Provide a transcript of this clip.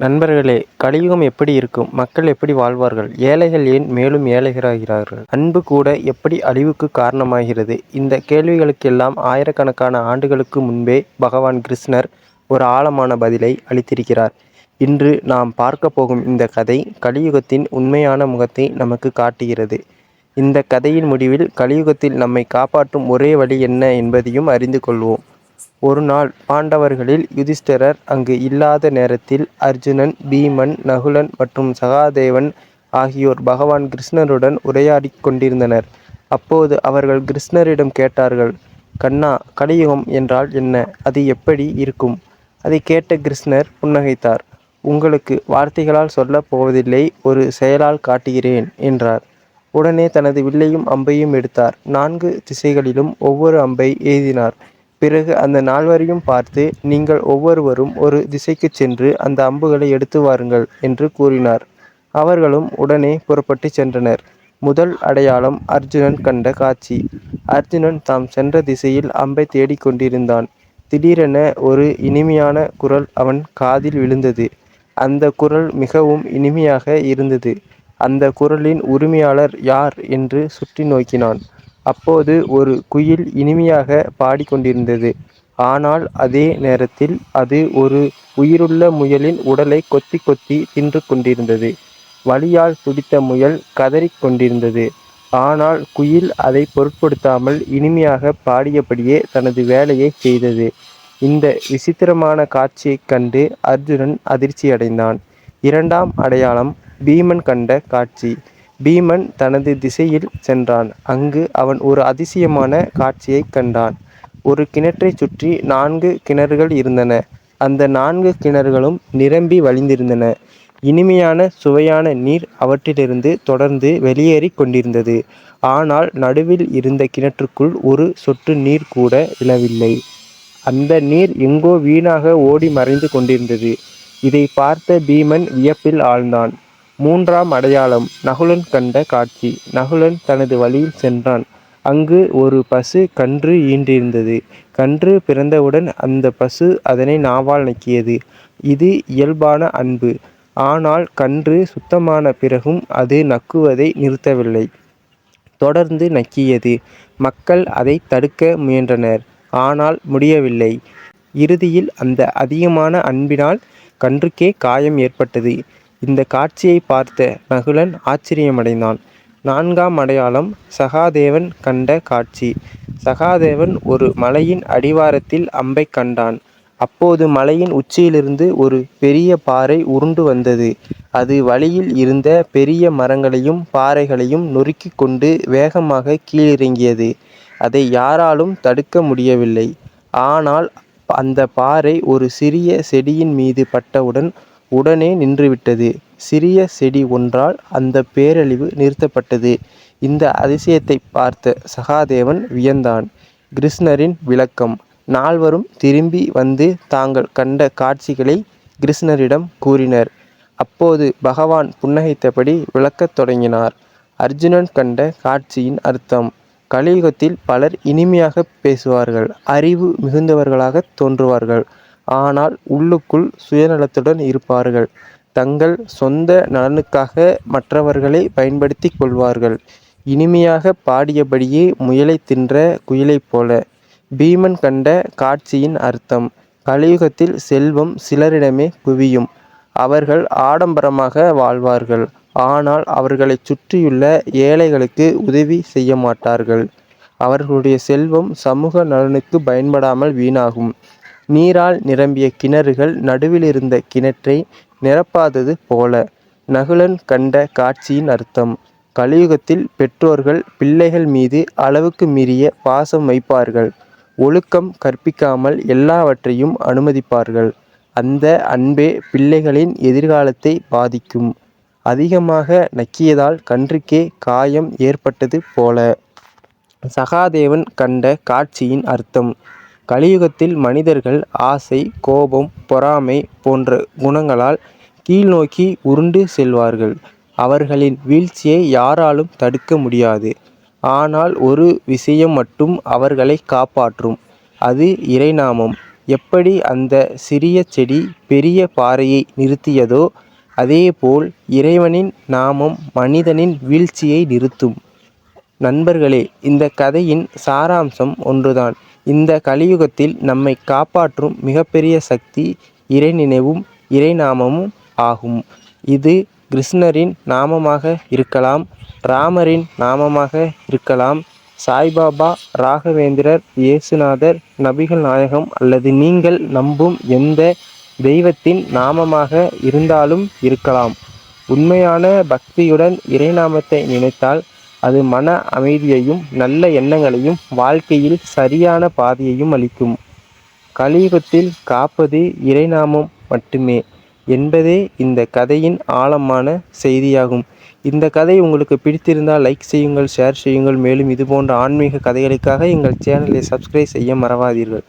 நண்பர்களே, கலியுகம் எப்படி இருக்கும்? மக்கள் எப்படி வாழ்வார்கள்? ஏழைகள் ஏன் மேலும் ஏழைகளாகிறார்கள்? அன்பு கூட எப்படி அழிவுக்கு காரணமாகிறது? இந்த கேள்விகளுக்கெல்லாம் ஆயிரக்கணக்கான ஆண்டுகளுக்கு முன்பே பகவான் கிருஷ்ணர் ஒரு ஆழமான பதிலை அளித்திருக்கிறார். இன்று நாம் பார்க்க போகும் இந்த கதை கலியுகத்தின் உண்மையான முகத்தை நமக்கு காட்டுகிறது. இந்த கதையின் முடிவில் கலியுகத்தில் நம்மை காப்பாற்றும் ஒரே வழி என்ன என்பதையும் அறிந்து கொள்வோம். ஒரு நாள் பாண்டவர்களில் யுதிஷ்டிரர் அங்கு இல்லாத நேரத்தில் அர்ஜுனன், பீமன், நகுலன் மற்றும் சகாதேவன் ஆகியோர் பகவான் கிருஷ்ணருடன் உரையாடிக் கொண்டிருந்தனர். அப்போது அவர்கள் கிருஷ்ணரிடம் கேட்டார்கள், கண்ணா, கலியுகம் என்றால் என்ன? அது எப்படி இருக்கும்? அதை கேட்ட கிருஷ்ணர் புன்னகைத்தார். உங்களுக்கு வார்த்தைகளால் சொல்லப் போவதில்லை, ஒரு செயலால் காட்டுகிறேன் என்றார். உடனே தனது வில்லையும் அம்பையும் எடுத்தார். 4 திசைகளிலும் ஒவ்வொரு அம்பை எய்தினார். பிறகு அந்த நால்வரையும் பார்த்து, நீங்கள் ஒவ்வொருவரும் ஒரு திசைக்குச் சென்று அந்த அம்புகளை எடுத்து வாருங்கள் என்று கூறினார். அவர்களும் உடனே புறப்பட்டுச் சென்றனர். முதல் அடையாளம் அர்ஜுனன் கண்ட காட்சி. அர்ஜுனன் தாம் சென்ற திசையில் அம்பை தேடிக் கொண்டிருந்தான். திடீரென ஒரு இனிமையான குரல் அவன் காதில் விழுந்தது. அந்த குரல் மிகவும் இனிமையாக இருந்தது. அந்த குரலின் உரிமையாளர் யார் என்று சுற்றி நோக்கினான். அப்போது ஒரு குயில் இனிமையாக பாடிக்கொண்டிருந்தது. ஆனால் அதே நேரத்தில் அது ஒரு உயிருள்ள முயலின் உடலை கொத்தி கொத்தி தின்று கொண்டிருந்தது. வலியால் துடித்த முயல் கதறிக் கொண்டிருந்தது. ஆனால் குயில் அதை பொருட்படுத்தாமல் இனிமையாக பாடியபடியே தனது வேலையை செய்தது. இந்த விசித்திரமான காட்சியைக் கண்டு அர்ஜுனன் அதிர்ச்சியடைந்தான். 2ஆம் அடையாளம் பீமன் கண்ட காட்சி. பீமன் தனது திசையில் சென்றான். அங்கு அவன் ஒரு அதிசயமான காட்சியைக் கண்டான். ஒரு கிணற்றைச் சுற்றி 4 கிணறுகள் இருந்தன. அந்த 4 கிணறுகளும் நிரம்பி வழிந்திருந்தன. இனிமையான சுவையான நீர் அவற்றிலிருந்து தொடர்ந்து வெளியேறிக் கொண்டிருந்தது. ஆனால் நடுவில் இருந்த கிணற்றுக்குள் ஒரு சொட்டு நீர் கூட விழவில்லை. அந்த நீர் எங்கோ வீணாக ஓடி மறைந்து கொண்டிருந்தது. இதை பார்த்த பீமன் வியப்பில் ஆழ்ந்தான். 3ஆம் அடையாளம் நகுலன் கண்ட காட்சி. நகுலன் தனது வழியில் சென்றான். அங்கு ஒரு பசு கன்று ஈன்றிருந்தது. கன்று பிறந்தவுடன் அந்த பசு அதனை நாவால் நக்கியது. இது இயல்பான அன்பு. ஆனால் கன்று சுத்தமான பிறகும் அது நக்குவதை நிறுத்தவில்லை. தொடர்ந்து நக்கியது. மக்கள் அதை தடுக்க முயன்றனர். ஆனால் முடியவில்லை. இறுதியில் அந்த அதிகமான அன்பினால் கன்றுக்கே காயம் ஏற்பட்டது. இந்த காட்சியை பார்த்த நகுலன் ஆச்சரியமடைந்தான். 4ஆம் அடையாளம் சகாதேவன் கண்ட காட்சி. சகாதேவன் ஒரு மலையின் அடிவாரத்தில் அம்பைக் கண்டான். அப்போது மலையின் உச்சியிலிருந்து ஒரு பெரிய பாறை உருண்டு வந்தது. அது வழியில் இருந்த பெரிய மரங்களையும் பாறைகளையும் நொறுக்கிக் கொண்டு வேகமாக கீழிறங்கியது. அதை யாராலும் தடுக்க முடியவில்லை. ஆனால் அந்த பாறை ஒரு சிறிய செடியின் மீது பட்டவுடன் உடனே நின்றுவிட்டது. சிறிய செடி ஒன்றால் அந்த பேரழிவு நிறுத்தப்பட்டது. இந்த அதிசயத்தை பார்த்த சகாதேவன் வியந்தான். கிருஷ்ணரின் விளக்கம். நால்வரும் திரும்பி வந்து தாங்கள் கண்ட காட்சிகளை கிருஷ்ணரிடம் கூறினர். அப்போது பகவான் புன்னகைத்தபடி விளக்கத் தொடங்கினார். அர்ஜுனன் கண்ட காட்சியின் அர்த்தம். கலியுகத்தில் பலர் இனிமையாக பேசுவார்கள், அறிவு மிகுந்தவர்களாக தோன்றுவார்கள். ஆனால் உள்ளுக்குள் சுயநலத்துடன் இருப்பார்கள். தங்கள் சொந்த நலனுக்காக மற்றவர்களை பயன்படுத்தி கொள்வார்கள். இனிமையாக பாடியபடியே முயலை தின்ற குயிலைப் போல. பீமன் கண்ட காட்சியின் அர்த்தம். கலியுகத்தில் செல்வம் சிலரிடமே குவியும். அவர்கள் ஆடம்பரமாக வாழ்வார்கள். ஆனால் அவர்களைச் சுற்றியுள்ள ஏழைகளுக்கு உதவி செய்ய மாட்டார்கள். அவர்களுடைய செல்வம் சமூக நலனுக்கு பயன்படாமல் வீணாகும். நீரால் நிரம்பிய கிணறுகள் நடுவிலிருந்த கிணற்றை நிரப்பாதது போல. நகுலன் கண்ட காட்சியின் அர்த்தம். கலியுகத்தில் பெற்றோர்கள் பிள்ளைகள் மீது அளவுக்கு மீறிய பாசம் வைப்பார்கள். ஒழுக்கம் கற்பிக்காமல் எல்லாவற்றையும் அனுமதிப்பார்கள். அந்த அன்பே பிள்ளைகளின் எதிர்காலத்தை பாதிக்கும். அதிகமாக நக்கியதால் கன்றுக்கே காயம் ஏற்பட்டது போல. சகாதேவன் கண்ட காட்சியின் அர்த்தம். கலியுகத்தில் மனிதர்கள் ஆசை, கோபம், பொறாமை போன்ற குணங்களால் கீழ்நோக்கி உருண்டு செல்வார்கள். அவர்களின் வீழ்ச்சியை யாராலும் தடுக்க முடியாது. ஆனால் ஒரு விஷயம் மட்டும் அவர்களை காப்பாற்றும். அது இறைநாமம். எப்படி அந்த சிறிய செடி பெரிய பாறையை நிறுத்தியதோ அதேபோல் இறைவனின் நாமம் மனிதனின் வீழ்ச்சியை நிறுத்தும். நண்பர்களே, இந்த கதையின் சாராம்சம் ஒன்றுதான். இந்த கலியுகத்தில் நம்மை காப்பாற்றும் மிகப்பெரிய சக்தி இறைநினைவும் இறைநாமமும் ஆகும். இது கிருஷ்ணரின் நாமமாக இருக்கலாம், ராமரின் நாமமாக இருக்கலாம், சாய்பாபா, ராகவேந்திரர், இயேசுநாதர், நபிகள் நாயகம் அல்லது நீங்கள் நம்பும் எந்த தெய்வத்தின் நாமமாக இருந்தாலும் இருக்கலாம். உண்மையான பக்தியுடன் இறைநாமத்தை நினைத்தால் அது மன அமைதியையும் நல்ல எண்ணங்களையும் வாழ்க்கையில் சரியான பாதையையும் அளிக்கும். கலியுகத்தில் காப்பது இறைநாமம் மட்டுமே என்பதே இந்த கதையின் ஆழமான செய்தியாகும். இந்த கதை உங்களுக்கு பிடித்திருந்தால் லைக் செய்யுங்கள், ஷேர் செய்யுங்கள். மேலும் இதுபோன்ற ஆன்மீக கதைகளுக்காக எங்கள் சேனலை சப்ஸ்கிரைப் செய்ய மறவாதீர்கள்.